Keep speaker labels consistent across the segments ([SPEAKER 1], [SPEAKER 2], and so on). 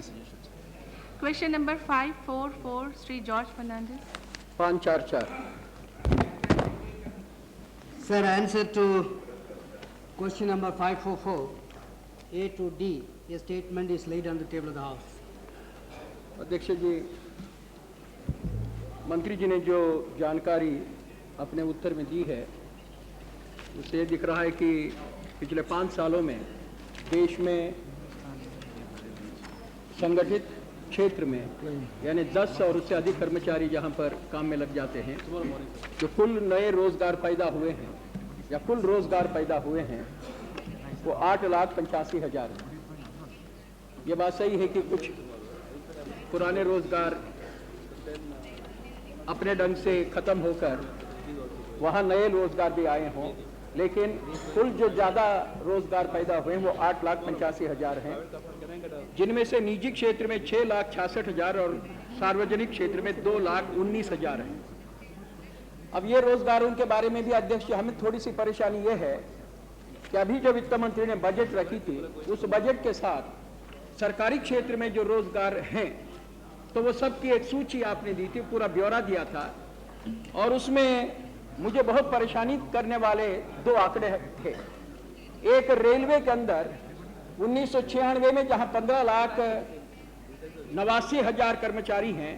[SPEAKER 1] any suggestions?
[SPEAKER 2] Question number 544, Sri George Fernandez.
[SPEAKER 3] 544.
[SPEAKER 4] Sir, answer to question number 544, A to D, a statement is laid on the table of the House.
[SPEAKER 3] अध्यक्ष जी, मंत्री जी ने जो जानकारी अपने उत्तर में दी है उससे ये दिख रहा है कि पिछले 5 सालों में देश में संगठित क्षेत्र में यानी 10 और उससे अधिक कर्मचारी जहां पर काम में लग जाते हैं, जो कुल नए रोजगार पैदा हुए हैं या कुल रोजगार पैदा हुए हैं वो 8,85,000 है। ये बात सही है कि कुछ पुराने रोजगार अपने ढंग से खत्म होकर वहां नए रोजगार भी आए हों, लेकिन कुल जो ज्यादा रोजगार पैदा हुए वो 8,85,000 हैं, जिनमें से निजी क्षेत्र में 6,66,000 और सार्वजनिक क्षेत्र में 2,19,000 हैं। अब ये रोजगारों के बारे में भी अध्यक्ष हमें थोड़ी सी परेशानी ये है कि अभी जो वित्त मंत्री ने बजट रखी थी उस बजट के साथ सरकारी क्षेत्र में जो रोजगार हैं तो वो सबकी एक सूची आपने दी थी, पूरा ब्यौरा दिया था, और उसमें मुझे बहुत परेशानी करने वाले 2 आंकड़े थे। एक रेलवे के अंदर 1996 में जहां 15,89,000 कर्मचारी हैं,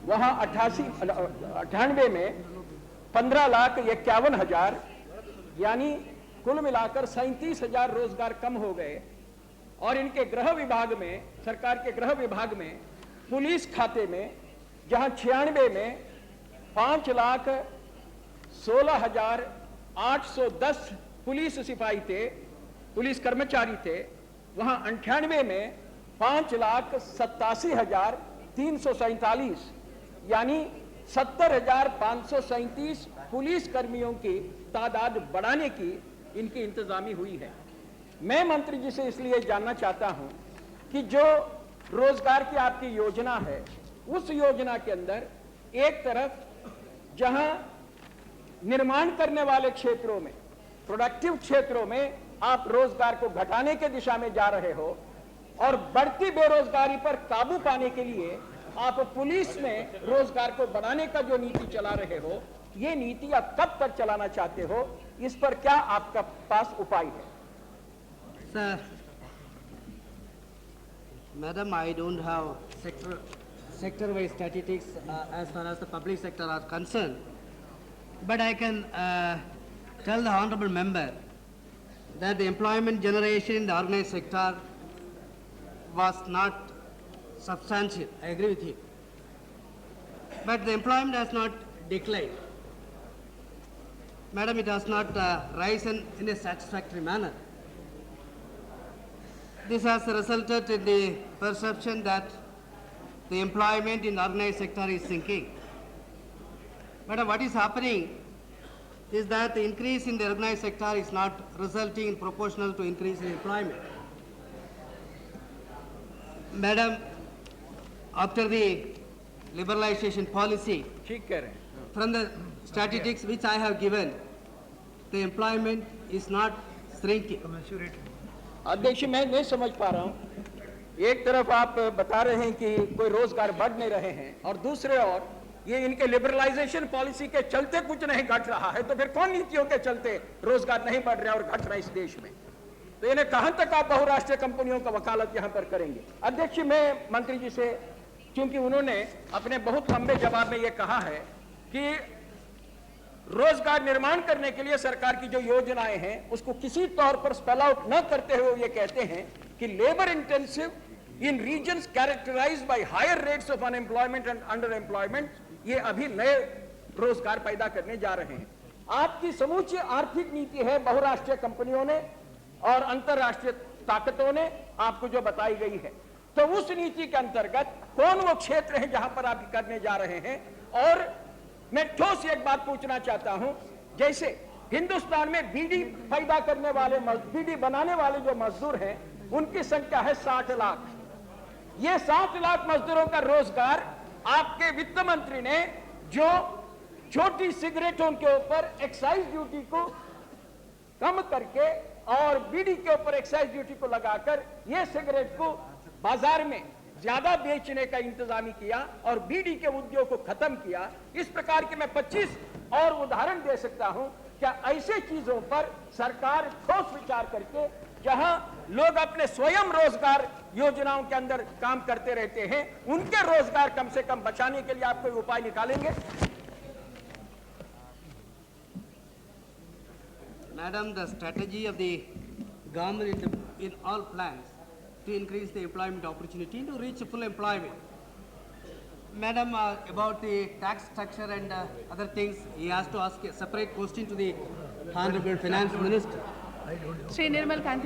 [SPEAKER 3] वहां 98 में 15,51,000, यानी कुल मिलाकर 37,000 रोजगार कम हो गए। और इनके गृह विभाग में, सरकार के गृह विभाग में, पुलिस खाते में जहां 96 में 5,16,810 पुलिस सिपाही थे, पुलिस कर्मचारी थे, वहां 98 में 5,87,347, यानी 70,537 पुलिस कर्मियों की तादाद बढ़ाने की इनकी इंतजामी हुई है। मैं मंत्री जी से इसलिए जानना चाहता हूं कि जो रोजगार की आपकी योजना है उस योजना के अंदर एक तरफ जहां निर्माण करने वाले क्षेत्रों में, प्रोडक्टिव क्षेत्रों में आप रोजगार को घटाने के दिशा में जा रहे हो और बढ़ती बेरोजगारी पर काबू पाने के लिए आप पुलिस में रोजगार को बढ़ाने का जो नीति चला रहे हो, ये नीति आप कब तक चलाना चाहते हो, इस पर क्या आपका पास उपाय है?
[SPEAKER 4] Sir, Madam, I don't have sector-wise statistics as far as the public sector are concerned, but I can tell the honorable member that the employment generation in the organized sector was not substantial. I agree with you. But the employment has not declined. Madam, it has not risen in a satisfactory manner. This has resulted in the perception that the employment in the organized sector is sinking. Madam, what is happening is that the increase in the organized sector is not resulting in proportional to increase in employment. Madam, after the liberalization policy, from the statistics which I have given, the employment is not shrinking.
[SPEAKER 3] अध्यक्ष, मैं नहीं समझ पा रहा हूं, एक तरफ आप बता रहे हैं कि कोई रोजगार बढ़ नहीं रहे हैं और दूसरे ओर ये इनके लिबरलाइजेशन पॉलिसी के चलते कुछ नहीं घट रहा है, तो फिर कौन नीतियों के चलते रोजगार नहीं बढ़ रहा और घट रहा इस देश में? तो इन्हें कहां तक आप बहुराष्ट्रीय कंपनियों का वकालत यहां पर करेंगे? अध्यक्ष, मैं मंत्री जी से, क्योंकि उन्होंने अपने बहुत लंबे जवाब में ये कहा है कि रोजगार निर्माण करने के लिए सरकार की जो योजनाएं हैं उसको किसी तौर पर स्पेल आउट न करते हुए ये कहते हैं कि labour intensive in regions characterised by higher rates of unemployment and under employment, ये अभी नए रोजगार पैदा करने जा रहे हैं। आपकी समूची आर्थिक नीति है बहुराष्ट्रीय कंपनियों ने और अंतरराष्ट्रीय ताकतों ने आपको जो बताई गई है, तो उस नीति के अंतर्गत कौन वो क्षेत्र है जहां पर आप करने जा रहे हैं? और मैं ठोस एक बात पूछना चाहता हूं, जैसे हिंदुस्तान में बीड़ी पैदा करने वाले, बीड़ी बनाने वाले जो मजदूर हैं उनकी संख्या है 60 लाख। ये 60 लाख मजदूरों का रोजगार आपके वित्त मंत्री ने जो छोटी सिगरेटों के ऊपर एक्साइज ड्यूटी को कम करके और बीड़ी के ऊपर एक्साइज ड्यूटी को लगाकर ये सिगरेट को बाजार में ज्यादा बेचने का इंतजाम किया और बीड़ी के उद्योग को खत्म किया। इस प्रकार के मैं 25 और उदाहरण दे सकता हूं। क्या ऐसे चीजों पर सरकार ठोस विचार करके, जहां लोग अपने स्वयं रोजगार योजनाओं के अंदर काम करते रहते हैं, उनके रोजगार कम से कम बचाने के लिए आप कोई उपाय निकालेंगे?
[SPEAKER 4] Madam, the strategy of the government in all plans to increase the employment opportunity to reach full employment. Madam, about the tax structure and other things, he has to ask a separate question to the Honorable Finance Minister.
[SPEAKER 2] Shri Nirmal Kanti